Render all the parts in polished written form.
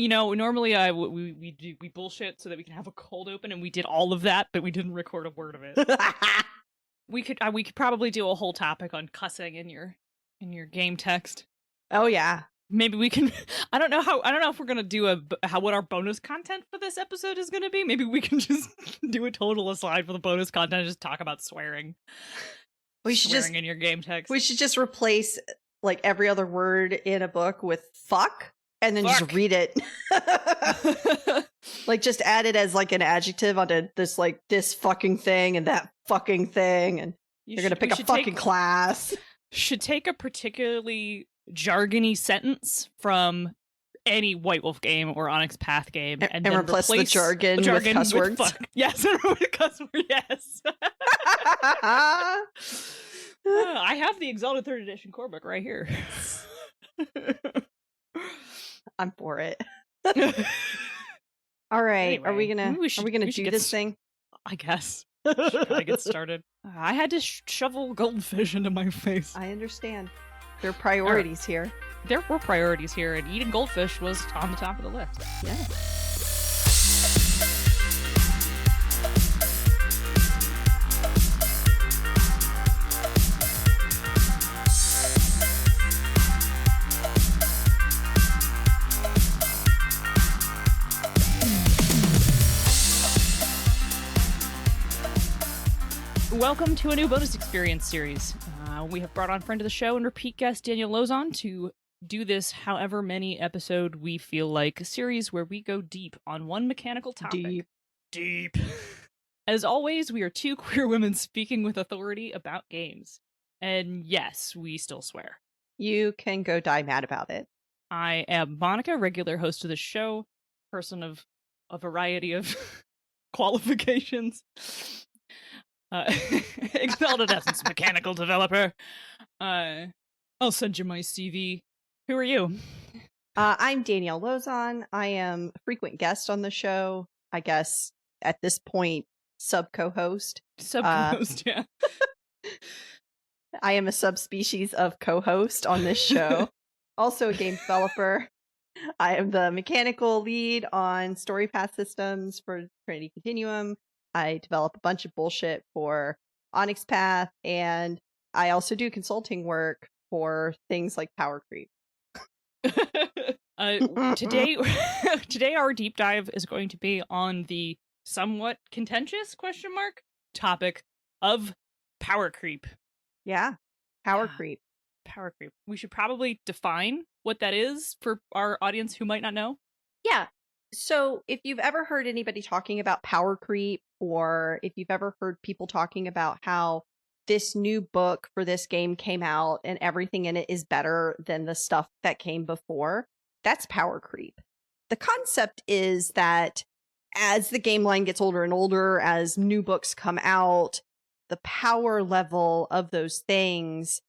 normally we bullshit so that we can have a cold open, and we did all of that, but we didn't record a word of it. we could probably do a whole topic on cussing in your game text. Oh yeah. Maybe we can. I don't know if we're gonna do what our bonus content for this episode is gonna be. Maybe we can just do a total aside for the bonus content and just talk about swearing. We should swearing in your game text. We should just replace like every other word in a book with fuck. And then just read it. Like just add it as like an adjective onto this fucking thing and that fucking thing. And you're going to pick a fucking class. Should take a particularly jargony sentence from any White Wolf game or Onyx Path game and then replace the jargon with cuss words. Fuck. Yes, with cuss words, yes. I have the Exalted 3rd Edition core book right here. I'm for it. All right. Anyway, are we gonna do this thing? I guess. Should get started? I had to shovel goldfish into my face. I understand. There are priorities here. There were priorities here, and eating goldfish was on the top of the list. Yeah. Welcome to a new bonus experience series. We have brought on friend of the show and repeat guest Danielle Lozon to do this however many episode we feel like series where we go deep on one mechanical topic. Deep. As always, we are two queer women speaking with authority about games. And yes, we still swear. You can go die mad about it. I am Monica, regular host of the show, person of a variety of qualifications. Exalted Essence mechanical developer. I'll send you my CV. Who are you? I'm Danielle Lozon. I am a frequent guest on the show. I guess at this point, sub-co-host. Sub-co-host, yeah. I am a subspecies of co-host on this show. Also a game developer. I am the mechanical lead on Story Path systems for Trinity Continuum. I develop a bunch of bullshit for Onyx Path, and I also do consulting work for things like Power Creep. Today our deep dive is going to be on the somewhat contentious topic of Power Creep. Yeah, Power Creep. Power Creep. We should probably define what that is for our audience who might not know. Yeah. So if you've ever heard anybody talking about power creep, or if you've ever heard people talking about how this new book for this game came out and everything in it is better than the stuff that came before, that's power creep. The concept is that as the game line gets older and older, as new books come out, the power level of those things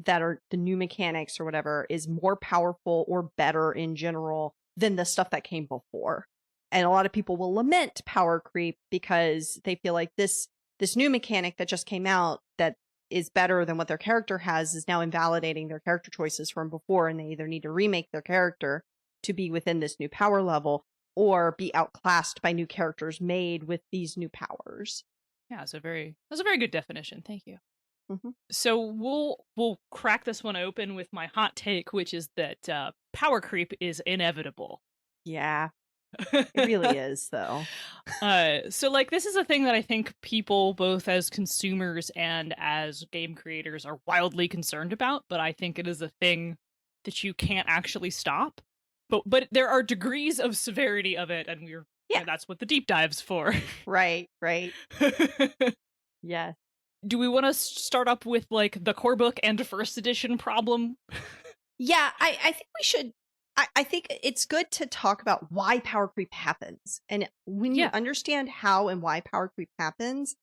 that are the new mechanics or whatever is more powerful or better in general than the stuff that came before. And a lot of people will lament power creep because they feel like this new mechanic that just came out that is better than what their character has is now invalidating their character choices from before, and they either need to remake their character to be within this new power level or be outclassed by new characters made with these new powers. Yeah, that's a very good definition. Thank you. Mm-hmm. So we'll crack this one open with my hot take, which is that power creep is inevitable. Yeah, it really is, though. So this is a thing that I think people, both as consumers and as game creators, are wildly concerned about. But I think it is a thing that you can't actually stop. But there are degrees of severity of it, and and that's what the deep dive's for. Right. Yes. Do we want to start up with the core book and first edition problem? Yeah, I think we should. I think it's good to talk about why power creep happens. And when you understand how and why power creep happens,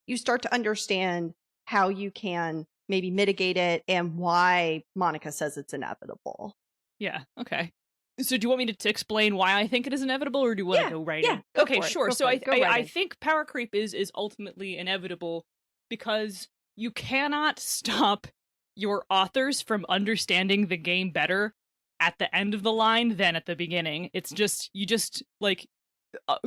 you start to understand how you can maybe mitigate it and why Monica says it's inevitable. Yeah, okay. So do you want me to explain why I think it is inevitable, or do you want to go right in? Okay, sure. So I think power creep is ultimately inevitable because you cannot stop your authors from understanding the game better at the end of the line than at the beginning. It's just you just like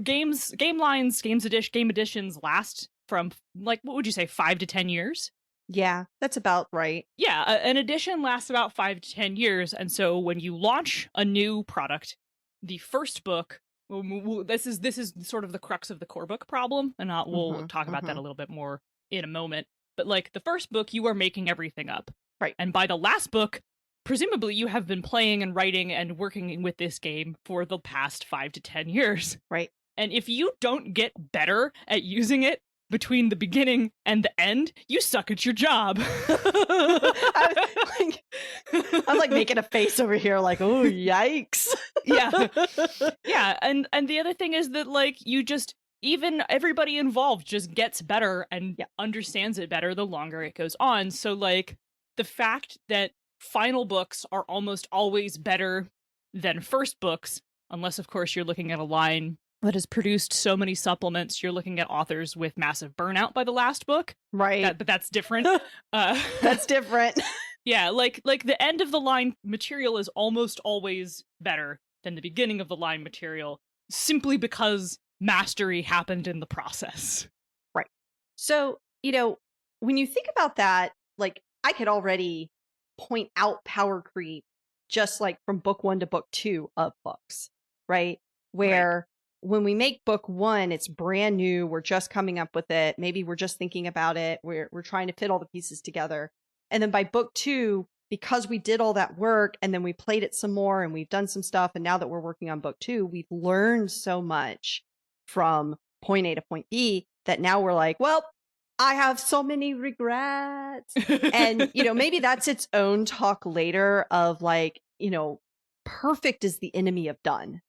game editions last from like what would you say 5 to 10 years? Yeah, that's about right. Yeah, an edition lasts about 5 to 10 years, and so when you launch a new product, the first book this is sort of the crux of the core book problem, and we'll talk about that a little bit more in a moment. But like the first book, you are making everything up. Right. And by the last book, presumably you have been playing and writing and working with this game for the past 5 to 10 years. Right. And if you don't get better at using it between the beginning and the end, you suck at your job. I'm like making a face over here like, oh, yikes. Yeah. Yeah. And the other thing is that like you just even everybody involved just gets better and understands it better the longer it goes on. So like the fact that final books are almost always better than first books, unless of course you're looking at a line that has produced so many supplements, you're looking at authors with massive burnout by the last book. Right. But that's different. That's different. Yeah, like the end of the line material is almost always better than the beginning of the line material, simply because mastery happened in the process. Right. So, when you think about that, like I could already point out power creep just like from book 1 to book 2 of books, right? Where when we make book 1, it's brand new. We're just coming up with it. Maybe we're just thinking about it. We're trying to fit all the pieces together. And then by book 2, because we did all that work and then we played it some more and we've done some stuff. And now that we're working on book 2, we've learned so much from point A to point B that now we're like, well, I have so many regrets. And, maybe that's its own talk later of like, perfect is the enemy of done.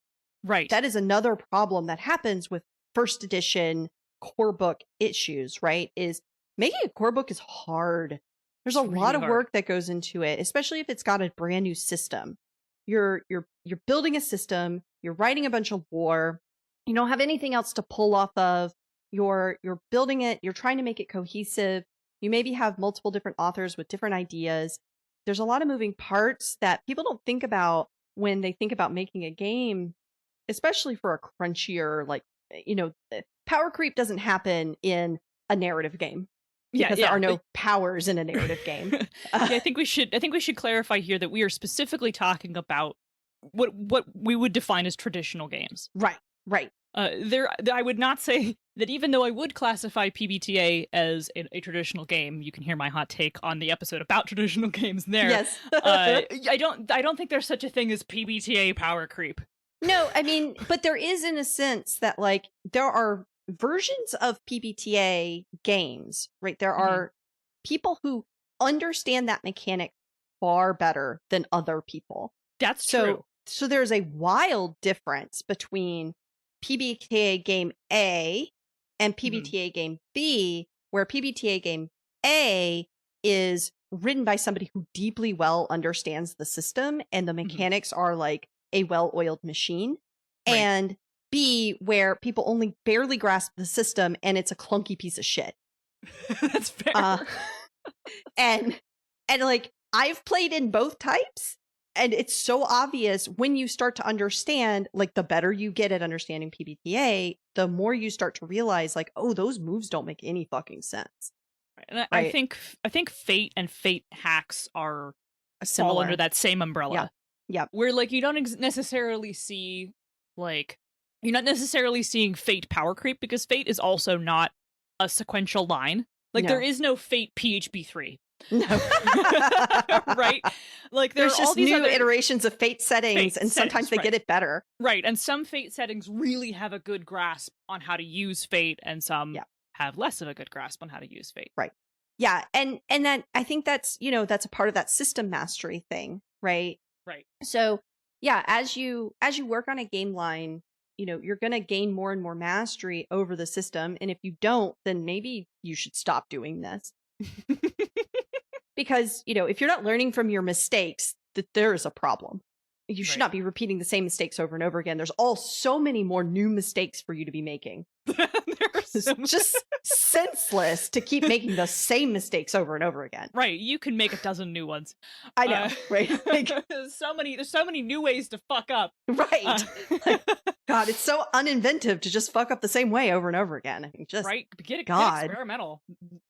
Right. That is another problem that happens with first edition core book issues, right? Is making a core book is hard. There's a lot of work that goes into it, especially if it's got a brand new system. You're building a system, you're writing a bunch of lore, you don't have anything else to pull off of. You're building it, you're trying to make it cohesive. You maybe have multiple different authors with different ideas. There's a lot of moving parts that people don't think about when they think about making a game, especially for a crunchier, like, power creep doesn't happen in a narrative game. Because there are no powers in a narrative game. I think we should clarify here that we are specifically talking about what we would define as traditional games. Right. I would not say that even though I would classify PBTA as a traditional game, you can hear my hot take on the episode about traditional games there. Yes. I don't think there's such a thing as PBTA power creep. No, I mean, but there is in a sense that like there are versions of PBTA games, right? There are people who understand that mechanic far better than other people. That's true. So there's a wild difference between PBTA game A and PBTA game B, where PBTA game A is written by somebody who deeply well understands the system and the mechanics are like a well-oiled machine. Right. And B, where people only barely grasp the system and it's a clunky piece of shit. That's fair. And like I've played in both types, and it's so obvious when you start to understand, like the better you get at understanding PBTA, the more you start to realize like, oh, those moves don't make any fucking sense. Right. And I think Fate and Fate hacks are fall under that same umbrella. Yeah. Where like you don't necessarily see like you're not necessarily seeing Fate power creep because Fate is also not a sequential line. Like there is no Fate PHB 3. No. Right? Like there's just all these new other iterations of Fate settings, and sometimes they get it better. Right. And some Fate settings really have a good grasp on how to use Fate, and some have less of a good grasp on how to use Fate. Right. Yeah. And then I think that's, that's a part of that system mastery thing, right? Right. So yeah, as you work on a game line, you're going to gain more and more mastery over the system. And if you don't, then maybe you should stop doing this. Because, if you're not learning from your mistakes, that there is a problem. You should Right. not be repeating the same mistakes over and over again. There's so many more new mistakes for you to be making. It's just senseless to keep making the same mistakes over and over again. Right, you can make a dozen new ones. I know, right? Like, there's so many new ways to fuck up. right. Like, God, it's so uninventive to just fuck up the same way over and over again. I mean, just right, get God. experimental.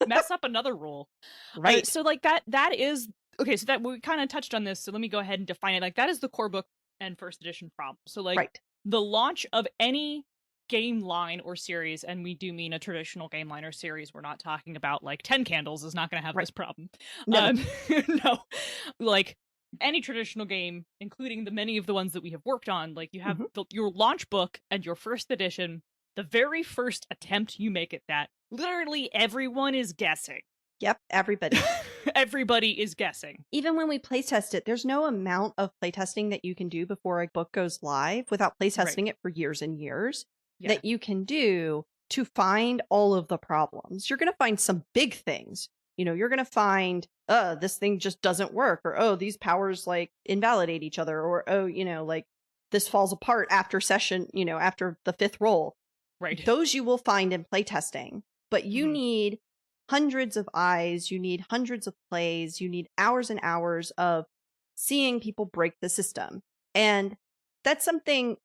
Mess up another rule. Right. So like that is okay, so that we kind of touched on this, so let me go ahead and define it. Like that is the core book and first edition problem. So like Right. the launch of any game line or series, and we do mean a traditional game line or series, we're not talking about like 10 Candles is not going to have Right. this problem. No. No, like any traditional game, including the many of the ones that we have worked on, like you have your launch book and your first edition, the very first attempt you make at that, literally everyone is guessing. Yep, everybody. Everybody is guessing. Even when we playtest it, there's no amount of playtesting that you can do before a book goes live without playtesting it for years and years that you can do to find all of the problems. You're going to find some big things. You know, you're going to find, this thing just doesn't work, or, oh, these powers like invalidate each other, or, oh, you know, like this falls apart after session, you know, after the 5th roll. Right. Those you will find in playtesting, but you need hundreds of eyes, you need hundreds of plays, you need hours and hours of seeing people break the system. And that's something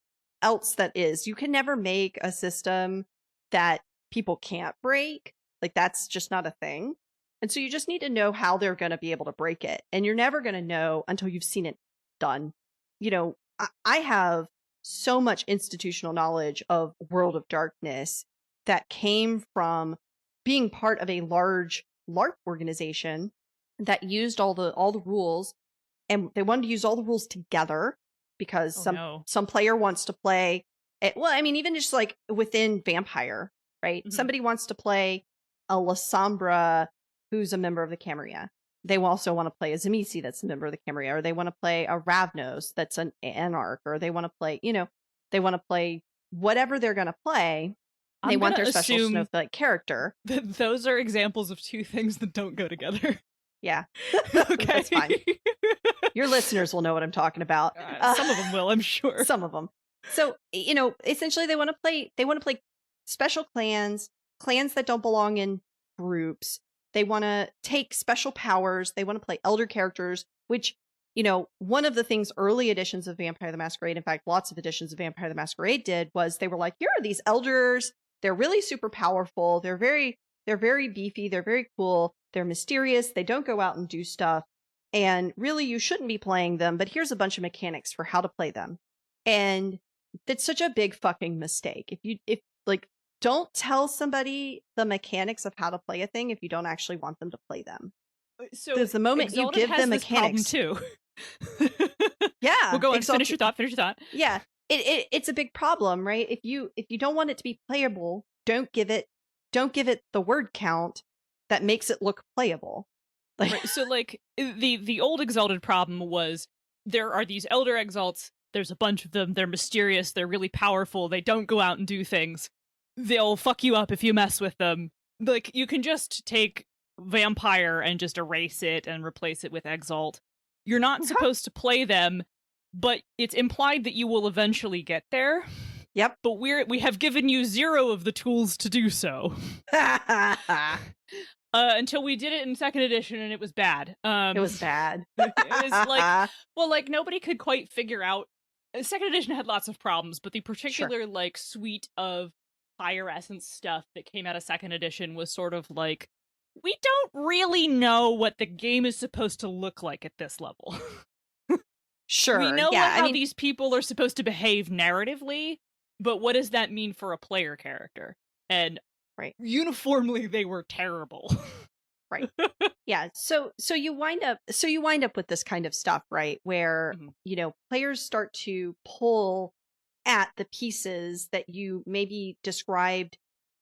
else that is, you can never make a system that people can't break. Like that's just not a thing. And so you just need to know how they're going to be able to break it. And you're never going to know until you've seen it done. You know, I have so much institutional knowledge of World of Darkness that came from being part of a large LARP organization that used all the rules, and they wanted to use all the rules together because some player wants to play it. Well, I mean, even just like within Vampire, right? Somebody wants to play a Lasombra who's a member of the Camarilla. They also want to play a Zamisi that's a member of the Camarilla, or they want to play a Ravnos that's an Anarch, or they want to play, you know, they want to play whatever they're going to play. They want their special snowflake character. Those are examples of two things that don't go together. Yeah. Okay. That's fine. Your listeners will know what I'm talking about. Some of them will, I'm sure. Some of them. So, you know, essentially they want to play special clans that don't belong in groups. They want to take special powers. They want to play elder characters, which, you know, one of the things early editions of Vampire the Masquerade, in fact, lots of editions of Vampire the Masquerade did, was they were like, here are these elders. They're really super powerful. They're very beefy. They're very cool. They're mysterious. They don't go out and do stuff. And really, you shouldn't be playing them, but here's a bunch of mechanics for how to play them. And that's such a big fucking mistake. If don't tell somebody the mechanics of how to play a thing if you don't actually want them to play them. So because the moment you give them mechanics too. Yeah. We'll go on. Finish your thought. Yeah. It's a big problem, right? If you don't want it to be playable, don't give it the word count that makes it look playable. Like, right, so like the old Exalted problem was there are these elder exalts, there's a bunch of them, they're mysterious, they're really powerful, they don't go out and do things. They'll fuck you up if you mess with them. Like, you can just take Vampire and just erase it and replace it with Exalt. You're not supposed to play them, but it's implied that you will eventually get there. Yep. But we have given you 0 of the tools to do so. Until we did it in 2nd edition and it was bad. It was bad. It was like, well, like nobody could quite figure out. 2nd edition had lots of problems, but the particular like suite of higher essence stuff that came out of 2nd edition was sort of like, we don't really know what the game is supposed to look like at this level. Sure. We know how these people are supposed to behave narratively, but what does that mean for a player character? And uniformly, they were terrible. Right. Yeah. So you wind up with this kind of stuff, right? Where, you know, players start to pull at the pieces that you maybe described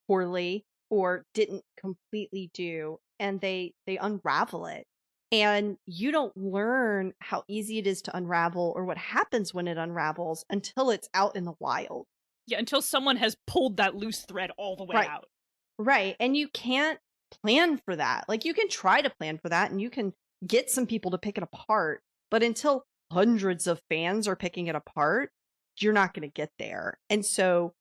poorly or didn't completely do, and they unravel it. And you don't learn how easy it is to unravel or what happens when it unravels until it's out in the wild. Yeah, until someone has pulled that loose thread all the way out. Right. And you can't plan for that. Like, you can try to plan for that and you can get some people to pick it apart. But until hundreds of fans are picking it apart, you're not going to get there. And so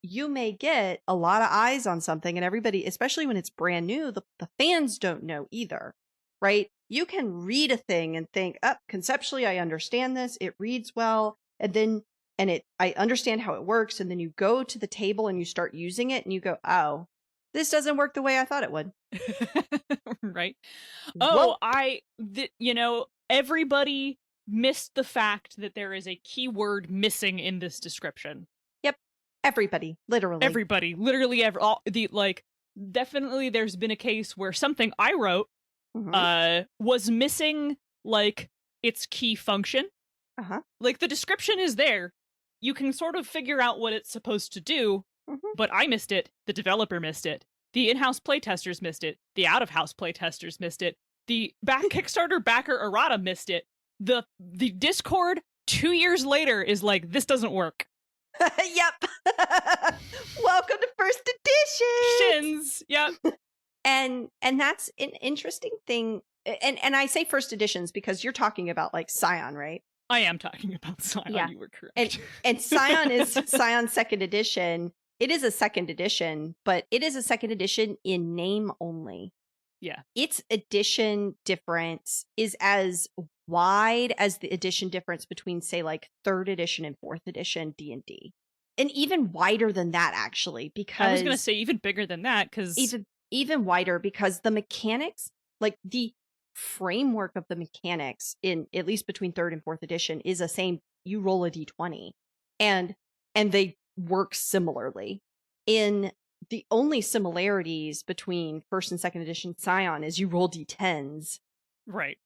you may get a lot of eyes on something, and everybody, especially when it's brand new, the fans don't know either, right? You can read a thing and think, oh, conceptually, I understand this. It reads well. I understand how it works. And then you go to the table and you start using it and you go, oh, this doesn't work the way I thought it would. Right. Well, Everybody missed the fact that there is a keyword missing in this description. yep. Everybody, literally. Everybody, literally, definitely there's been a case where something I wrote was missing, like, its key function. Like, the description is there. You can sort of figure out what it's supposed to do, but I missed it. The developer missed it. The in-house playtesters missed it. The out-of-house playtesters missed it. The Kickstarter backer errata missed it. The Discord 2 years later is like, this doesn't work. Yep. Welcome to first edition. Shins. Yep. And that's an interesting thing. And I say first editions because you're talking about like Scion, right? I am talking about Scion. Yeah. You were correct. And Scion is Scion second edition. It is a second edition, but it is a second edition in name only. Yeah. Its edition difference is as wide as the edition difference between, say, like third edition and fourth edition D&D. And even wider than that, actually, because I was going to say even bigger than that, because even wider, because the mechanics, like the framework of the mechanics in at least between third and fourth edition is the same. You roll a d20 and they work similarly. In the only similarities between first and second edition Scion is you roll d10s. Right.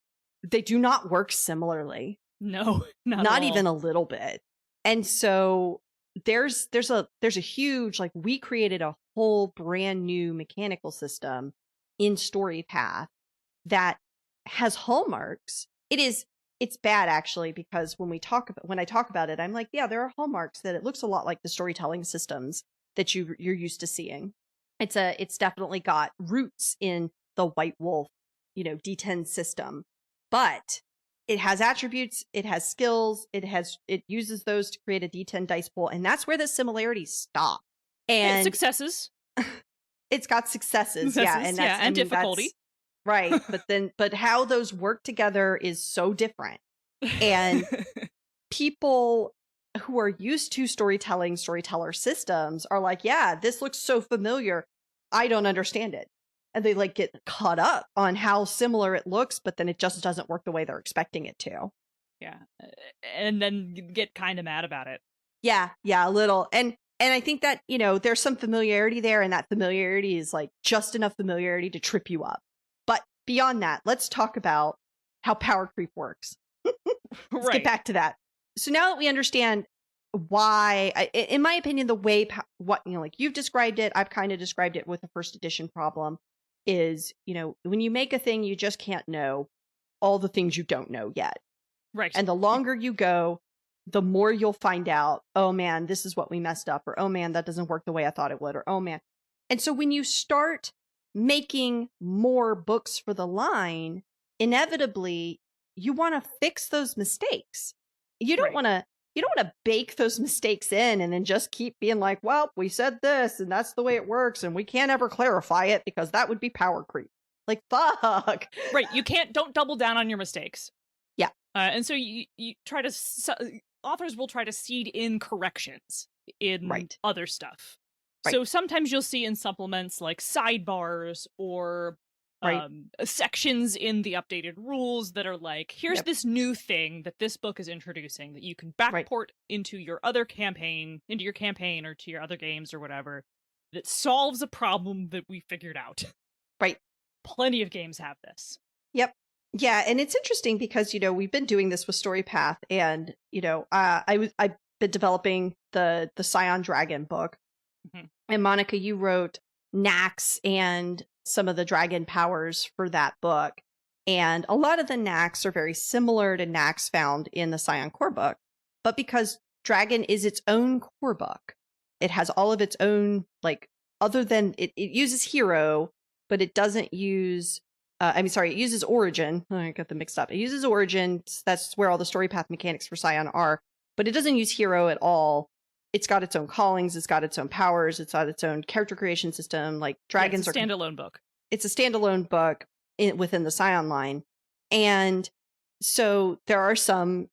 They do not work similarly. No, not even a little bit. And so there's a huge, like, we created a whole brand new mechanical system in StoryPath that has hallmarks. It's bad, actually, because when I talk about it, I'm like, yeah, there are hallmarks that it looks a lot like the storytelling systems that you're used to seeing. It's definitely got roots in the White Wolf, D10 system, but it has attributes, it has skills, it uses those to create a D10 dice pool, and that's where the similarities stop. And successes. It's got successes, yeah, and difficulty. Right, but how those work together is so different. And people who are used to storyteller systems are like, yeah, this looks so familiar. I don't understand it. And they like get caught up on how similar it looks, but then it just doesn't work the way they're expecting it to. Yeah. And then get kind of mad about it. Yeah, a little. And I think that, there's some familiarity there, and that familiarity is like just enough familiarity to trip you up. But beyond that, let's talk about how power creep works. Let's get back to that. So now that we understand why, in my opinion, the way like you've described it, I've kind of described it with the first edition problem is, when you make a thing, you just can't know all the things you don't know yet. Right. And the longer you go, the more you'll find out, oh man, this is what we messed up, or oh man, that doesn't work the way I thought it would, or oh man. And so when you start making more books for the line, inevitably you want to fix those mistakes. You don't want to bake those mistakes in and then just keep being like, well, we said this and that's the way it works and we can't ever clarify it because that would be power creep. Like, fuck. Right. Don't double down on your mistakes. Yeah. And so you try to, authors will try to seed in corrections in other stuff. Right. So sometimes you'll see in supplements like sidebars or sections in the updated rules that are like, here's this new thing that this book is introducing that you can backport into your other campaign, or to your other games or whatever, that solves a problem that we figured out. Right. Plenty of games have this. Yep. Yeah, and it's interesting because, we've been doing this with StoryPath, and, I've been developing the Scion Dragon book. Mm-hmm. And Monica, you wrote knacks and some of the dragon powers for that book. And a lot of the knacks are very similar to knacks found in the Scion core book. But because Dragon is its own core book, it has all of its own, like, other than it uses hero, but it doesn't use It uses Origin. I got them mixed up. It uses Origin. That's where all the story path mechanics for Scion are. But it doesn't use Hero at all. It's got its own callings. It's got its own powers. It's got its own character creation system. Like dragons it's a standalone book. It's a standalone book within the Scion line. And so there are some,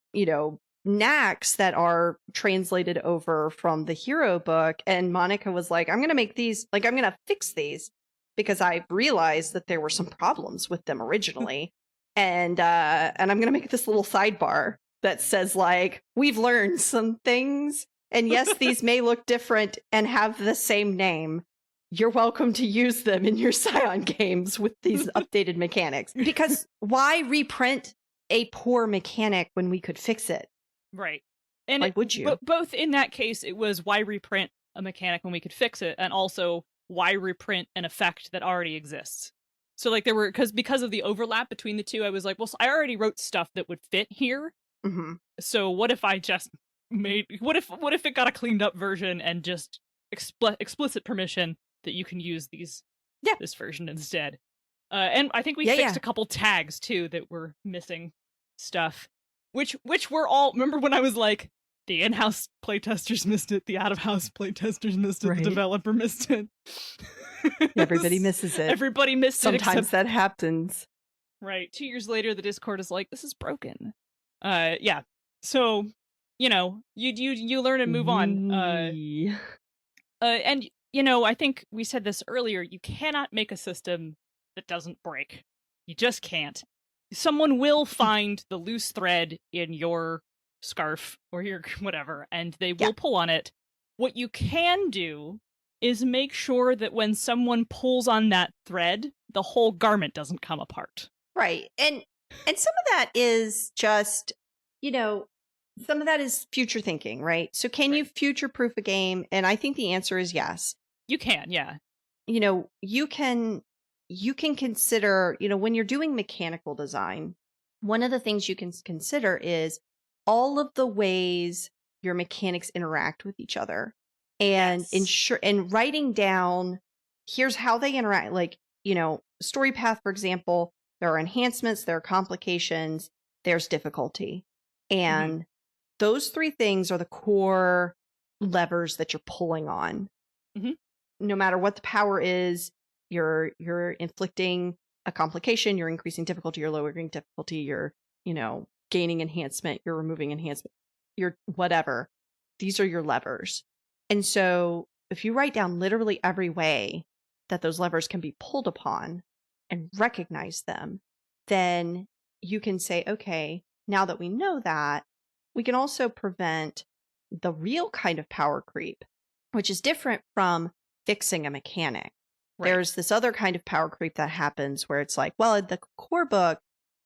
knacks that are translated over from the Hero book. And Monica was like, I'm going to make these, I'm going to fix these because I realized that there were some problems with them originally. and I'm going to make this little sidebar that says we've learned some things. And yes, these may look different and have the same name. You're welcome to use them in your Scion games with these updated mechanics. Because why reprint a poor mechanic when we could fix it? Right. And why would you? Both in that case, it was why reprint a mechanic when we could fix it, and also why reprint an effect that already exists. So there were, because of the overlap between the two, I was like, well, so I already wrote stuff that would fit here. Mm-hmm. So what if I just what if it got a cleaned up version and just explicit permission that you can use this version instead? And I think we fixed a couple tags too that were missing stuff, which were all, remember when I was like, the in-house playtesters missed it, the out-of-house playtesters missed it, right. The developer missed it. Everybody misses it. Everybody missed it. Sometimes except... that happens. Right. 2 years later, the Discord is like, this is broken. Yeah. So, you learn and move on. And, I think we said this earlier, you cannot make a system that doesn't break. You just can't. Someone will find the loose thread in your scarf or your whatever, and they will pull on it. What you can do is make sure that when someone pulls on that thread, the whole garment doesn't come apart. Right. And some of that is just, some of that is future thinking, right? So can you future-proof a game? And I think the answer is yes. You can, yeah. You can consider, when you're doing mechanical design, one of the things you can consider is all of the ways your mechanics interact with each other, and and writing down, here's how they interact. Story path, for example, there are enhancements, there are complications, there's difficulty. And those three things are the core levers that you're pulling on. Mm-hmm. No matter what the power is, you're inflicting a complication, you're increasing difficulty, you're lowering difficulty, you're, gaining enhancement, you're removing enhancement, you're whatever. These are your levers. And so if you write down literally every way that those levers can be pulled upon and recognize them, then you can say, okay, now that we know that, we can also prevent the real kind of power creep, which is different from fixing a mechanic. Right. There's this other kind of power creep that happens where it's like, well, in the core book,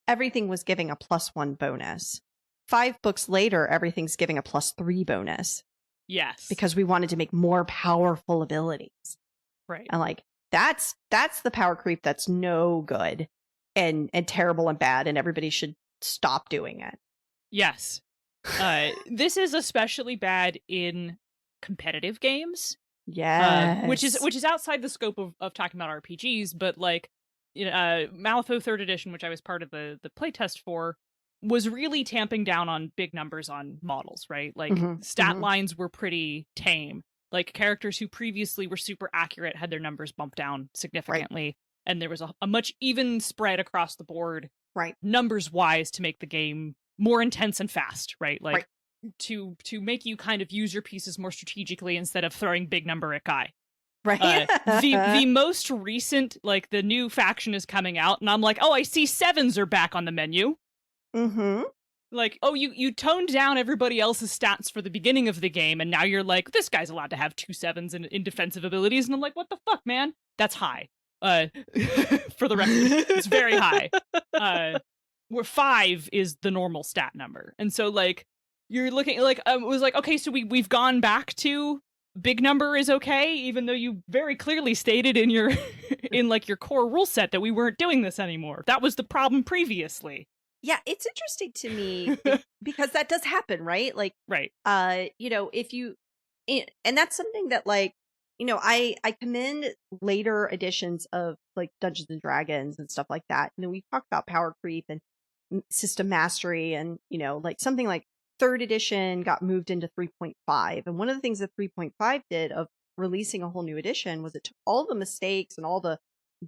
everything was giving a +1 bonus. 5 books later, everything's giving a +3 bonus. Yes. Because we wanted to make more powerful abilities. Right. And that's the power creep that's no good and terrible and bad, and everybody should stop doing it. Yes. This is especially bad in competitive games. Yes. Which is outside the scope of talking about RPGs, but Malifaux 3rd edition, which I was part of the playtest for, was really tamping down on big numbers on models, right? Stat lines were pretty tame. Characters who previously were super accurate had their numbers bumped down significantly. Right. And there was a much even spread across the board, right, numbers wise, to make the game more intense and fast, right? To make you kind of use your pieces more strategically instead of throwing big number at guy. Right. The most recent, the new faction is coming out, and I'm like, oh, I see 7s are back on the menu. Mm-hmm. Oh, you toned down everybody else's stats for the beginning of the game, and now you're like, this guy's allowed to have 2 7s in defensive abilities, and I'm like, what the fuck, man? That's high. For the record, it's very high. Where 5 is the normal stat number, and so you're looking it was okay, so we've gone back to big number is okay, even though you very clearly stated in your your core rule set that we weren't doing this anymore. That was the problem previously. Yeah, it's interesting to me because that does happen, right? Right. If you, and that's something that I commend later editions of like Dungeons and Dragons and stuff like that. We talk about power creep and system mastery, and like something like third edition got moved into 3.5. And one of the things that 3.5 did of releasing a whole new edition was it took all the mistakes and all the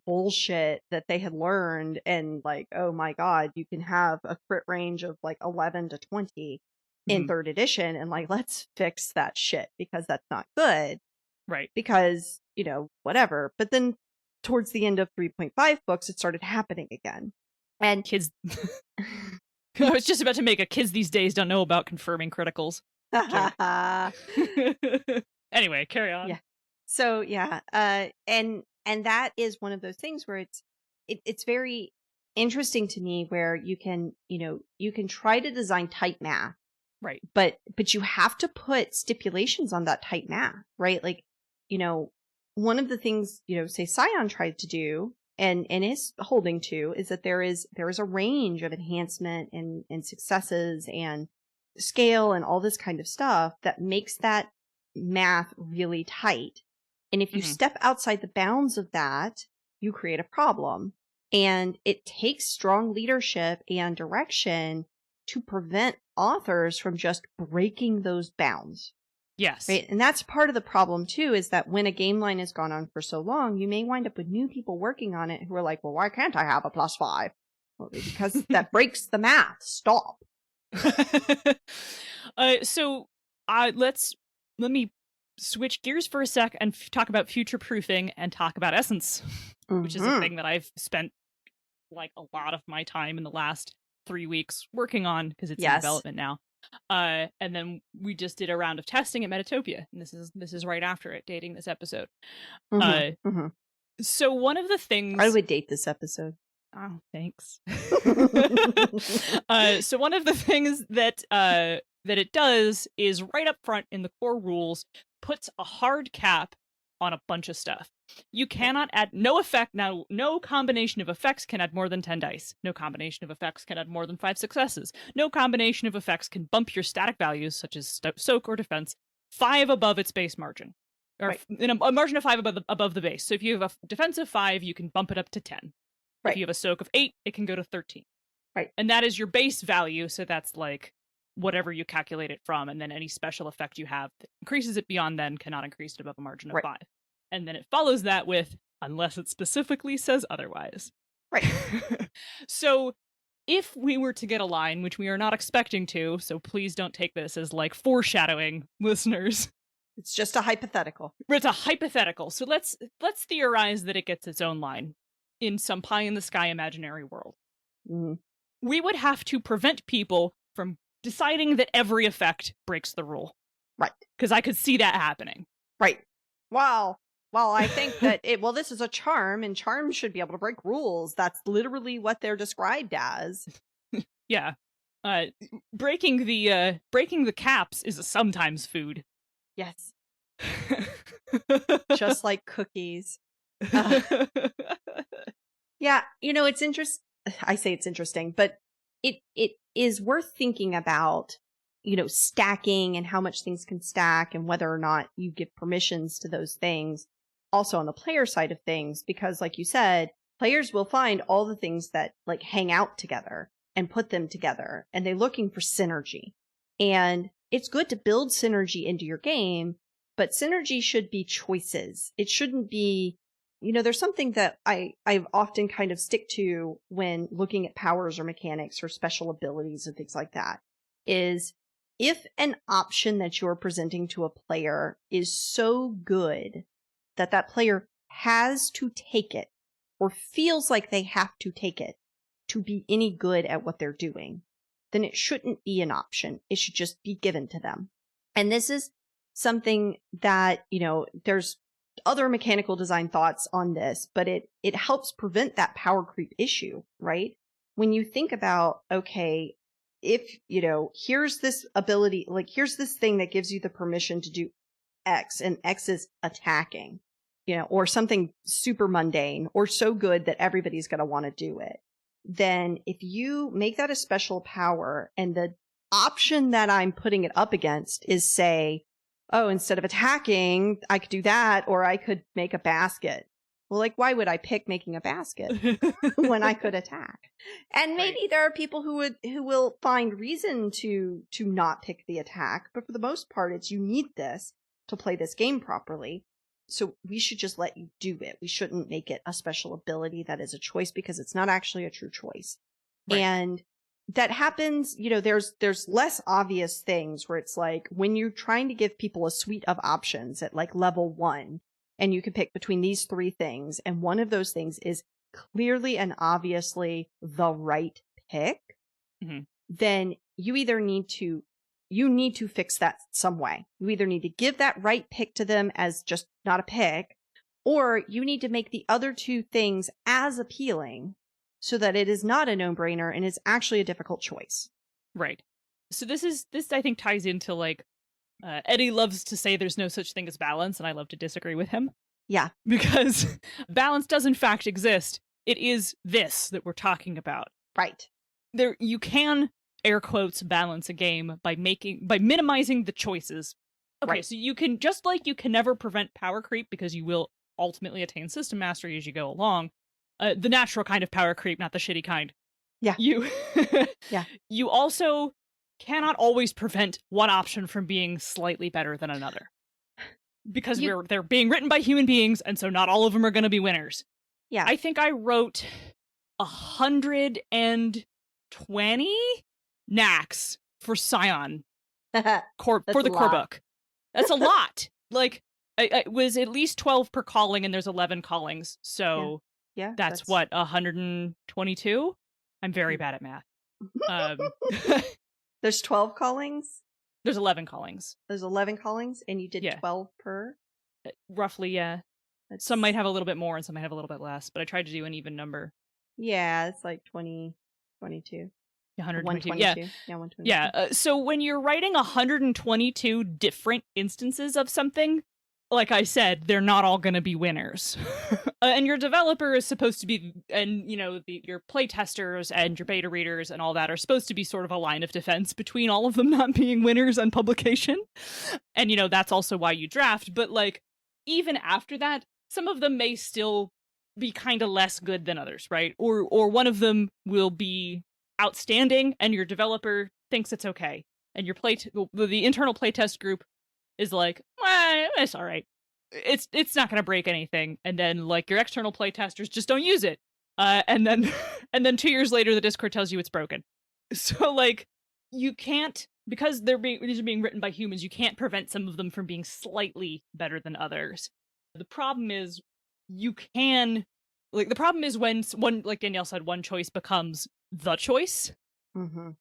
bullshit that they had learned, and like, oh my god, you can have a crit range of like 11 to 20 in third edition, and like, let's fix that shit because that's not good. Right. Because, whatever. But then towards the end of 3.5 books, it started happening again. And kids, I was just about to make a kids these days don't know about confirming criticals. Anyway, carry on. Yeah. So yeah, and that is one of those things where it's very interesting to me, where you can try to design tight math, right? But you have to put stipulations on that tight math, right? Like, one of the things say Scion tried to do and is holding to is that there is a range of enhancement and successes and scale and all this kind of stuff that makes that math really tight. And if you step outside the bounds of that, you create a problem. And it takes strong leadership and direction to prevent authors from just breaking those bounds. Yes. Right. And that's part of the problem too, is that when a game line has gone on for so long, you may wind up with new people working on it who are like, well, why can't I have a +5? Well, because that breaks the math. Stop. So let me switch gears for a sec and talk about future proofing and talk about essence, which is a thing that I've spent like a lot of my time in the last 3 weeks working on, because it's in development now. And then we just did a round of testing at Metatopia, and this is right after it, dating this episode. So one of the things I would date this episode. Oh, thanks. So one of the things that it does is right up front in the core rules puts a hard cap on a bunch of stuff. You cannot add no effect. Now, no combination of effects can add more than 10 dice. No combination of effects can add more than 5 successes. No combination of effects can bump your static values, such as soak or defense, 5 above its base margin. Or in a margin of 5 above the base. So if you have a defense of 5, you can bump it up to 10. If you have a soak of 8, it can go to 13. Right. And that is your base value, so that's like whatever you calculate it from, and then any special effect you have that increases it beyond then cannot increase it above a margin of 5. And then it follows that with, unless it specifically says otherwise. Right. So if we were to get a line, which we are not expecting to, so please don't take this as like foreshadowing, listeners. It's just a hypothetical. It's a hypothetical. So let's theorize that it gets its own line in some pie-in-the-sky imaginary world. We would have to prevent people from deciding that every effect breaks the rule. Right. Because I could see that happening. Right. Well, I think that this is a charm, and charms should be able to break rules. That's literally what they're described as. Yeah. Breaking the caps is a sometimes food. Yes. Just like cookies. Yeah, it's interesting. I say it's interesting, but it is worth thinking about, stacking and how much things can stack and whether or not you give permissions to those things. Also on the player side of things, because like you said, players will find all the things that like hang out together and put them together, and they're looking for synergy. And it's good to build synergy into your game, but synergy should be choices. It shouldn't be, there's something that I often kind of stick to when looking at powers or mechanics or special abilities and things like that, is if an option that you're presenting to a player is so good that that player has to take it or feels like they have to take it to be any good at what they're doing, then it shouldn't be an option. It should just be given to them. And this is something that, there's other mechanical design thoughts on this, but it helps prevent that power creep issue, right? When you think about, okay, if, here's this ability, like here's this thing that gives you the permission to do X, and X is attacking, or something super mundane or so good that everybody's going to want to do it. Then if you make that a special power, and the option that I'm putting it up against is, say, oh, instead of attacking, I could do that, or I could make a basket. Well, like, why would I pick making a basket when I could attack? And maybe there are people who will find reason to not pick the attack, but for the most part, it's you need this to play this game properly. So we should just let you do it. We shouldn't make it a special ability that is a choice because it's not actually a true choice. Right. And that happens, there's less obvious things where it's like when you're trying to give people a suite of options at like level 1, and you can pick between these 3 things, and one of those things is clearly and obviously the right pick, then you either need to fix that some way. You either need to give that right pick to them as just not a pick, or you need to make the other 2 things as appealing so that it is not a no-brainer and is actually a difficult choice. Right. So this I think ties into like Eddie loves to say there's no such thing as balance, and I love to disagree with him. Yeah. Because balance does in fact exist. It is this that we're talking about. Right. You can, air quotes, balance a game by minimizing the choices. Okay, right. So you can, just like you can never prevent power creep because you will ultimately attain system mastery as you go along, the natural kind of power creep, not the shitty kind. Yeah. You also cannot always prevent one option from being slightly better than another. Because they're being written by human beings, and so not all of them are going to be winners. Yeah. I think I wrote 120 knacks for Scion for the core book. That's a lot. Like, it was at least 12 per calling, and there's 11 callings. So that's what, 122? I'm very bad at math. There's 12 callings? There's 11 callings. There's 11 callings, and you did 12 per? Roughly, yeah. Some might have a little bit more, and some might have a little bit less, but I tried to do an even number. Yeah, it's like 20, 22. 122. 122. Yeah, 122. Yeah, so when you're writing 122 different instances of something, like I said, they're not all going to be winners. And your developer is supposed to be, and your playtesters and your beta readers and all that are supposed to be sort of a line of defense between all of them not being winners on publication. And that's also why you draft. But like, even after that, some of them may still be kind of less good than others, right? Or one of them will be outstanding, and your developer thinks it's okay, and your the internal playtest group is like, it's all right. It's not going to break anything. And then like your external playtesters just don't use it. And then 2 years later, the Discord tells you it's broken. So like you can't, because these are being written by humans, you can't prevent some of them from being slightly better than others. The problem is when one, like Danielle said, one choice becomes the choice.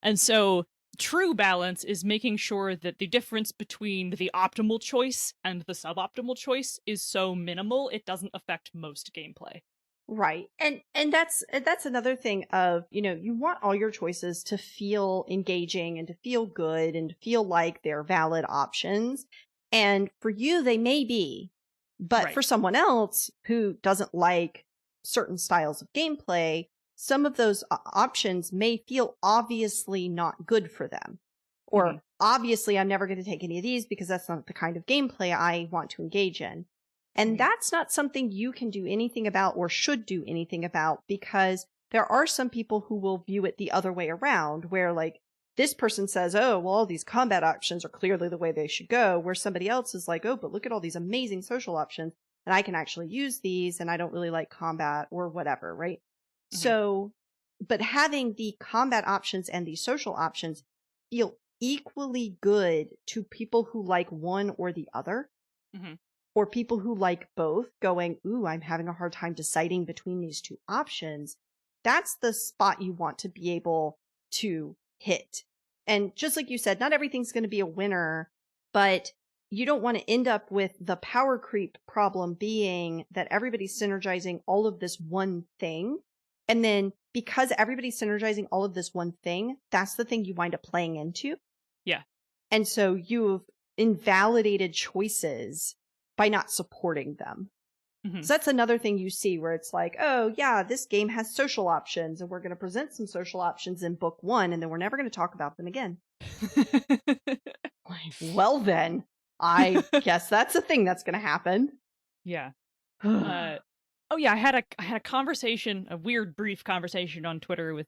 And so true balance is making sure that the difference between the optimal choice and the suboptimal choice is so minimal it doesn't affect most gameplay. Right. And that's another thing of, you want all your choices to feel engaging and to feel good and to feel like they're valid options. And for you, they may be, but for someone else who doesn't like certain styles of gameplay, some of those options may feel obviously not good for them. Or obviously I'm never going to take any of these because that's not the kind of gameplay I want to engage in. And that's not something you can do anything about or should do anything about, because there are some people who will view it the other way around, where like this person says, oh, well, all these combat options are clearly the way they should go, where somebody else is like, oh, but look at all these amazing social options and I can actually use these and I don't really like combat or whatever, right? So, but having the combat options and the social options feel equally good to people who like one or the other, or people who like both, going, ooh, I'm having a hard time deciding between these 2 options. That's the spot you want to be able to hit. And just like you said, not everything's going to be a winner, but you don't want to end up with the power creep problem being that everybody's synergizing all of this one thing. And then because everybody's synergizing all of this one thing, that's the thing you wind up playing into. Yeah. And so you've invalidated choices by not supporting them. So that's another thing you see where it's like, oh yeah, this game has social options and we're going to present some social options in book 1 and then we're never going to talk about them again. Well then. I guess that's a thing that's going to happen. Yeah. Oh yeah, I had a conversation, a weird brief conversation on Twitter with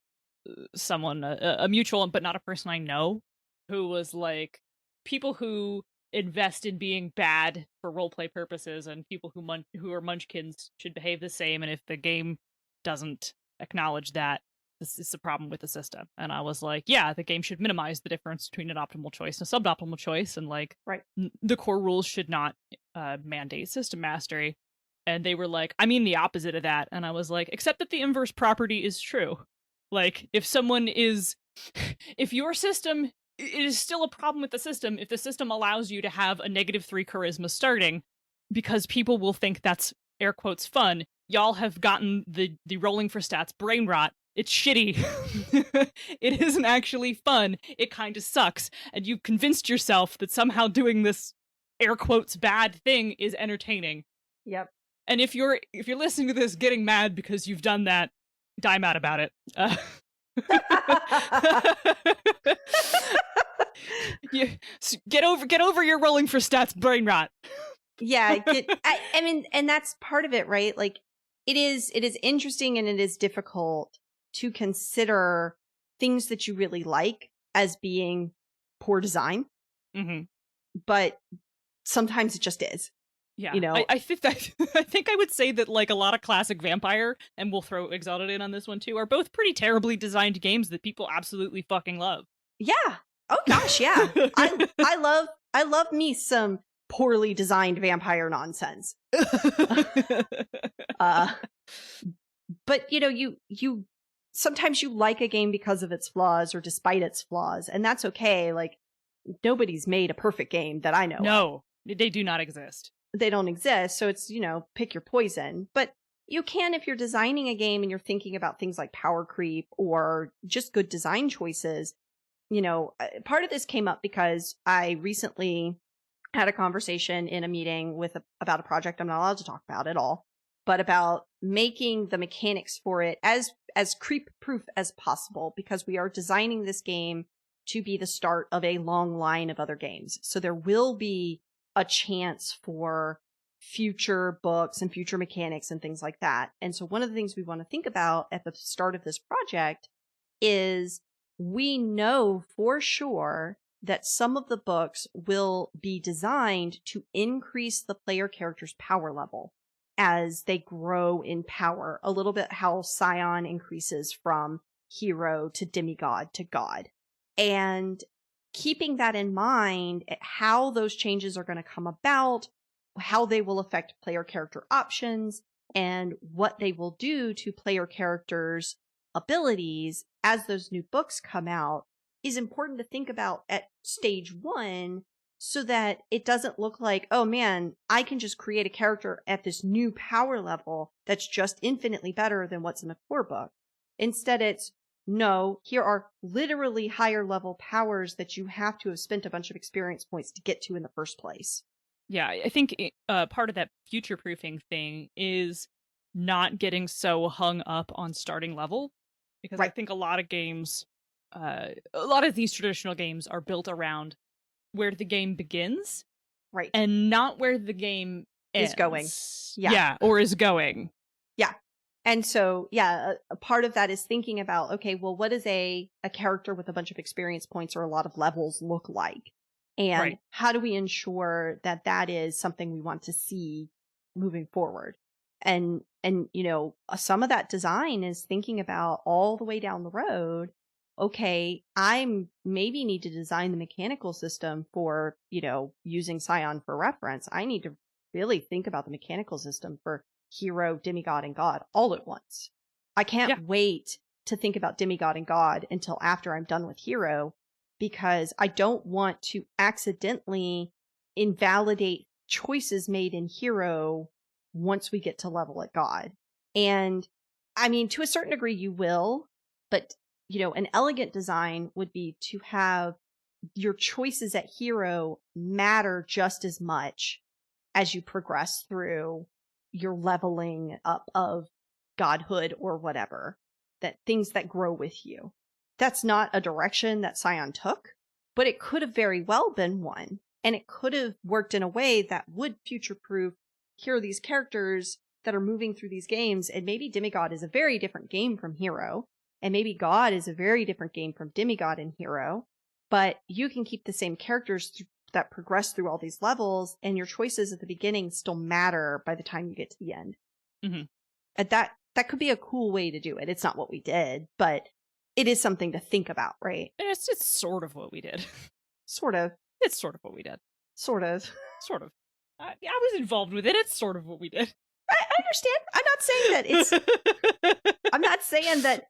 someone, a mutual but not a person I know, who was like, people who invest in being bad for roleplay purposes and people who are munchkins should behave the same, and if the game doesn't acknowledge that, this is a problem with the system. And I was like, yeah, the game should minimize the difference between an optimal choice and a suboptimal choice, and like, right. The core rules should not mandate system mastery. And they were like, I mean the opposite of that. And I was like, except that the inverse property is true. Like, if your system, it is still a problem with the system if the system allows you to have a -3 charisma starting, because people will think that's air quotes fun. Y'all have gotten the rolling for stats brain rot. It's shitty. It isn't actually fun. It kind of sucks. And you convinced yourself that somehow doing this air quotes bad thing is entertaining. Yep. And if you're listening to this getting mad because you've done that, die mad about it. Get over your rolling for stats brain rot. Yeah, I mean, and that's part of it, right? Like, it is interesting and it is difficult to consider things that you really like as being poor design. Mm-hmm. But sometimes it just is. Yeah, you know, I think I would say that like a lot of classic Vampire, and we'll throw Exalted in on this one too, are both pretty terribly designed games that people absolutely fucking love. Yeah. Oh gosh, yeah. I love me some poorly designed vampire nonsense. But you sometimes you like a game because of its flaws or despite its flaws, and that's okay. Like, nobody's made a perfect game that I know. No, they do not exist. They don't exist. So it's, pick your poison. But you can, if you're designing a game and you're thinking about things like power creep or just good design choices, part of this came up because I recently had a conversation in a meeting about a project I'm not allowed to talk about at all, but about making the mechanics for it as creep proof as possible, because we are designing this game to be the start of a long line of other games. So there will be a chance for future books and future mechanics and things like that. And so one of the things we want to think about at the start of this project is, we know for sure that some of the books will be designed to increase the player character's power level as they grow in power, a little bit how Scion increases from hero to demigod to god. And keeping that in mind, how those changes are going to come about, how they will affect player character options, and what they will do to player characters' abilities as those new books come out, is important to think about at stage 1, so that it doesn't look like, oh man, I can just create a character at this new power level that's just infinitely better than what's in the core book. Instead, it's, no, here are literally higher level powers that you have to have spent a bunch of experience points to get to in the first place. Yeah, I think part of that future-proofing thing is not getting so hung up on starting level, because right. I think a lot of games, a lot of these traditional games are built around where the game begins, right, and not where the game is going. Yeah, or is going. Yeah. And so, yeah, a part of that is thinking about, okay, well, what does a character with a bunch of experience points or a lot of levels look like? And right. How do we ensure that that is something we want to see moving forward? And some of that design is thinking about all the way down the road, okay, I maybe need to design the mechanical system for, using Scion for reference. I need to really think about the mechanical system for hero, demigod, and god all at once. I can't wait to think about demigod and god until after I'm done with hero, because I don't want to accidentally invalidate choices made in hero once we get to level at god. And I mean, to a certain degree you will, but an elegant design would be to have your choices at hero matter just as much as you progress through your leveling up of godhood or whatever, that things that grow with you. That's not a direction that Scion took, but it could have very well been one. And it could have worked in a way that would future-proof, here are these characters that are moving through these games, and maybe Demigod is a very different game from Hero, and maybe God is a very different game from Demigod and Hero, but you can keep the same characters that progress through all these levels, and your choices at the beginning still matter by the time you get to the end. Mm-hmm. And that could be a cool way to do it. It's not what we did, but it is something to think about, right? And it's sort of what we did. Sort of. It's sort of what we did. Sort of. Sort of. I was involved with it. It's sort of what we did. I understand. I'm not saying that it's. I'm not saying that.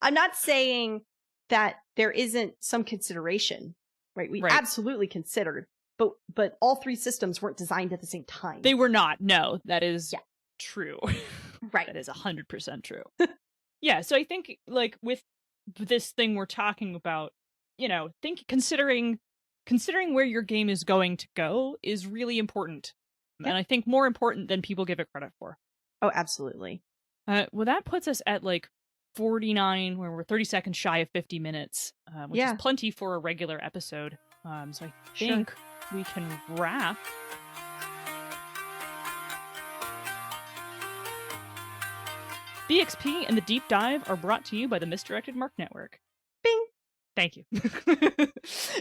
I'm not saying that there isn't some consideration, right? We absolutely considered, but all three systems weren't designed at the same time. They were not. No, that is true. Right. That is 100% true. Yeah. So I think like with this thing we're talking about, considering where your game is going to go is really important. Yep. And I think more important than people give it credit for. Oh, absolutely. Well, that puts us at like 49, where we're 30 seconds shy of 50 minutes, which is plenty for a regular episode. So I think we can wrap. BXP and the Deep Dive are brought to you by the Misdirected Mark Network. Bing! Thank you.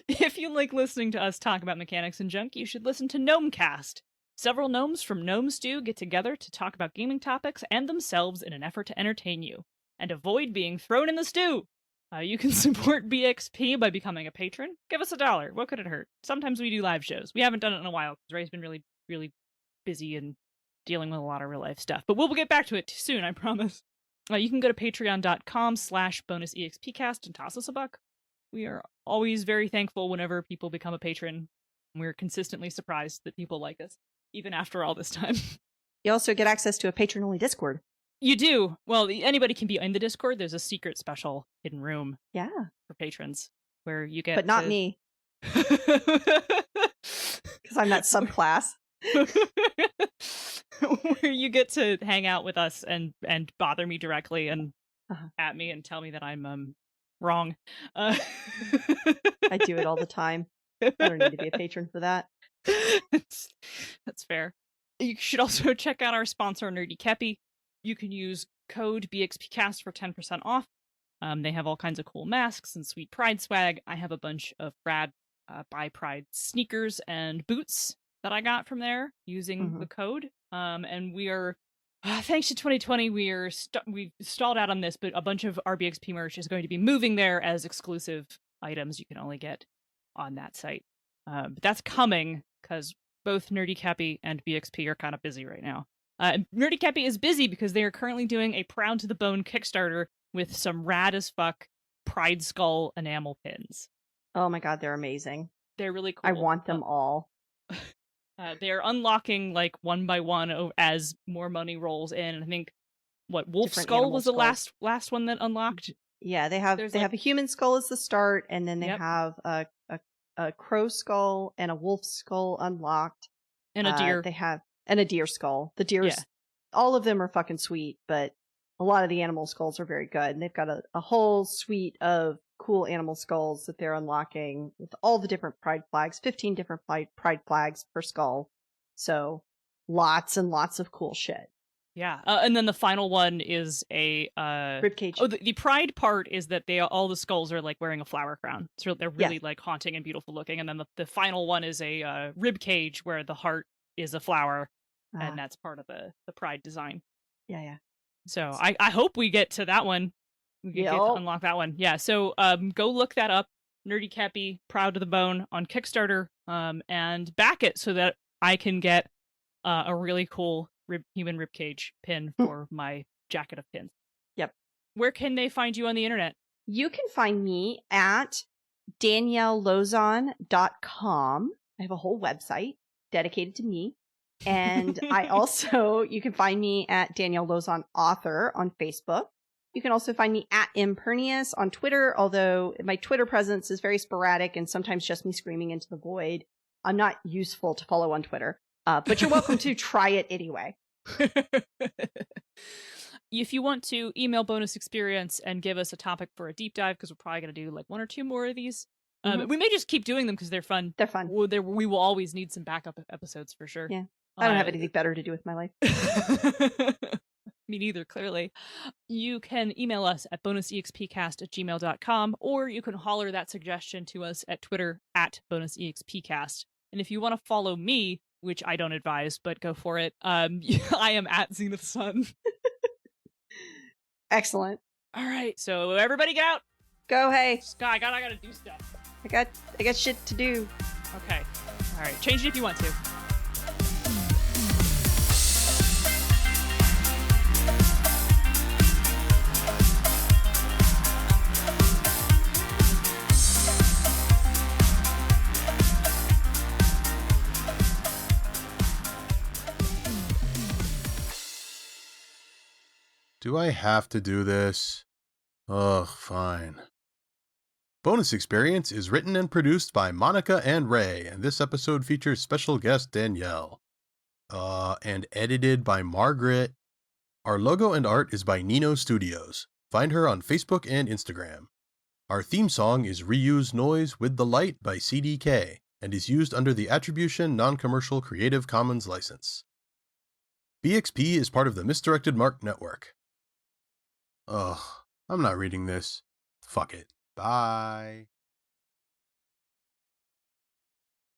If you like listening to us talk about mechanics and junk, you should listen to Gnomecast. Several gnomes from Gnome Stew get together to talk about gaming topics and themselves in an effort to entertain you, and avoid being thrown in the stew. You can support BXP by becoming a patron. Give us $1. What could it hurt? Sometimes we do live shows. We haven't done it in a while because Ray's been really, really busy and dealing with a lot of real life stuff. But we'll get back to it soon, I promise. You can go to patreon.com/bonusexpcast and toss us $1. We are always very thankful whenever people become a patron. We're consistently surprised that people like us, even after all this time. You also get access to a patron-only Discord. You do. Well, anybody can be in the Discord. There's a secret special hidden room for patrons where you get But not me. Because I'm that subclass. Where you get to hang out with us and bother me directly and at me and tell me that I'm wrong. I do it all the time. I don't need to be a patron for that. That's fair. You should also check out our sponsor, Nerdy Kepi. You can use code BXPcast for 10% off. They have all kinds of cool masks and sweet Pride swag. I have a bunch of rad Buy Pride sneakers and boots that I got from there using the code. And we are, thanks to 2020, we've stalled out on this, but a bunch of our BXP merch is going to be moving there as exclusive items you can only get on that site. But that's coming because both Nerdy Kepi and BXP are kind of busy right now. Nerdy Kepi is busy because they are currently doing a Proud to the Bone Kickstarter with some rad as fuck Pride Skull enamel pins. Oh my god, they're amazing. They're really cool. I want them all. They're unlocking like one by one as more money rolls in. And I think Wolf Different Skull was the skulls. last one that unlocked. Yeah, they have a human skull as the start, and then they have a crow skull and a wolf skull unlocked. And a deer. They have and a deer skull. The deers, all of them are fucking sweet, but a lot of the animal skulls are very good. And they've got a whole suite of cool animal skulls that they're unlocking with all the different pride flags, 15 different pride flags per skull. So lots and lots of cool shit. Yeah. And then the final one is a ribcage. Oh, the pride part is that all the skulls are like wearing a flower crown. So they're really like haunting and beautiful looking. And then the final one is a ribcage where the heart is a flower. And that's part of the pride design. Yeah. So I hope we get to that one. We get to unlock that one. Yeah. So go look that up. Nerdy Kepi, Proud to the Bone on Kickstarter, and back it so that I can get a really cool human ribcage pin for my jacket of pins. Yep. Where can they find you on the internet? You can find me at daniellelozon.com. I have a whole website dedicated to me. And you can find me at Danielle Lozon Author on Facebook. You can also find me at Impernius on Twitter, although my Twitter presence is very sporadic and sometimes just me screaming into the void. I'm not useful to follow on Twitter, but you're welcome to try it anyway. If you want to email Bonus Experience and give us a topic for a deep dive, because we're probably going to do like one or two more of these, We may just keep doing them because they're fun. They're fun. We will always need some backup episodes for sure. Yeah. I don't have anything better to do with my life. Me neither, clearly. You can email us at bonusexpcast@gmail.com, or you can holler that suggestion to us at Twitter at bonusexpcast. And if you want to follow me, which I don't advise, but go for it, I am at Zenith Sun. Excellent. All right, so everybody get out. Go, hey. Sky, I gotta do stuff. I got shit to do. Okay. All right, change it if you want to. Do I have to do this? Ugh, fine. Bonus Experience is written and produced by Monica and Ray, and this episode features special guest Danielle. And edited by Margaret. Our logo and art is by Nino Studios. Find her on Facebook and Instagram. Our theme song is Reuse Noise with the Light by CDK, and is used under the Attribution Non-Commercial Creative Commons license. BXP is part of the Misdirected Mark Network. Ugh, I'm not reading this. Fuck it. Bye.